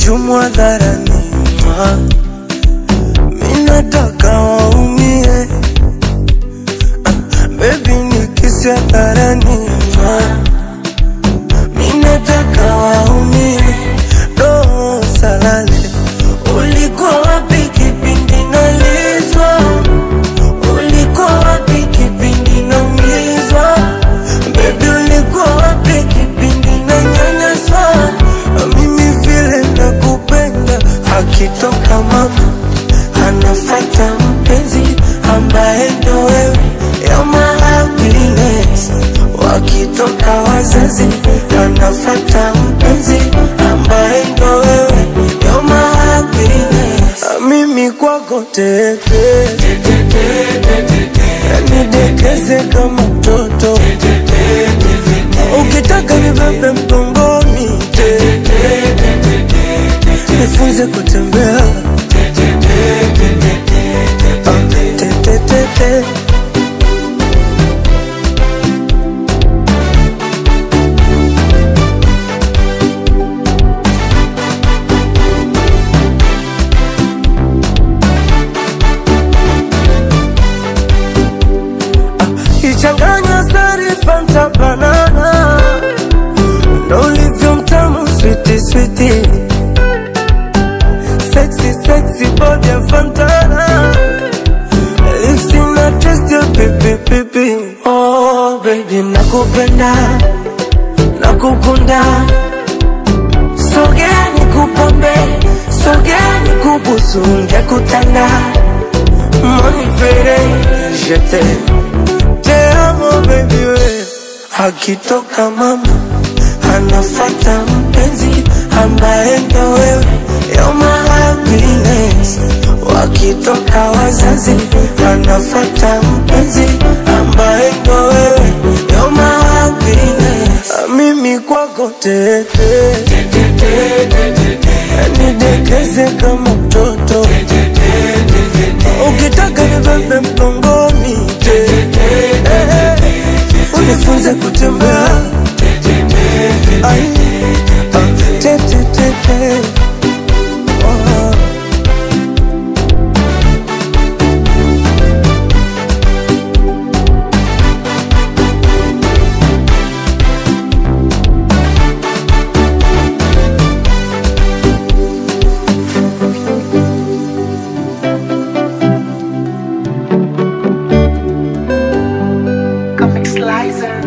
chumwa dharani. Minataka waumie, baby nikisia dharani. Minataka waumie, roho salale. Ulikuwa wapi kipindi nalizwa? Ulikuwa wapi kipindi naumizwa? Baby ulikuwa wapi kipindi nanyanyaswa? Mimi vile nakupenda, akitoka mama anafuata mpenzi ambaye ndo wewe. You're my happiness. Wakitoka wazazi anafuata mpenzi ambaye ndo wewe. You're my happiness. Mimi kwako teke, nidekeze kama mtoto. Ukitaka nibebe mgongoni, nifunze kutembea. Ichanganya sari fanta banana, ndo ulivyo mtamu sweetie sweetie. Sexy sexy body ya fantana, lips in a taste ya pipi pipi. Oh baby nakupenda, nakukunda. Sogea nikupambe, sogea nikubusu, ngekutanda. Monifere, je t'aime. Te amo baby we. Akitoka mama anafuata mpenzi ambaye ndo wewe. You're my happiness. Wakitoka wazazi anafuata mpenzi ambaye ndo wewe. You're my happiness. Mimi kwako teke, nidekeze kama mtoto. Ukitaka nibebe mgongoni, unifunze kutembea. Comic Slicer.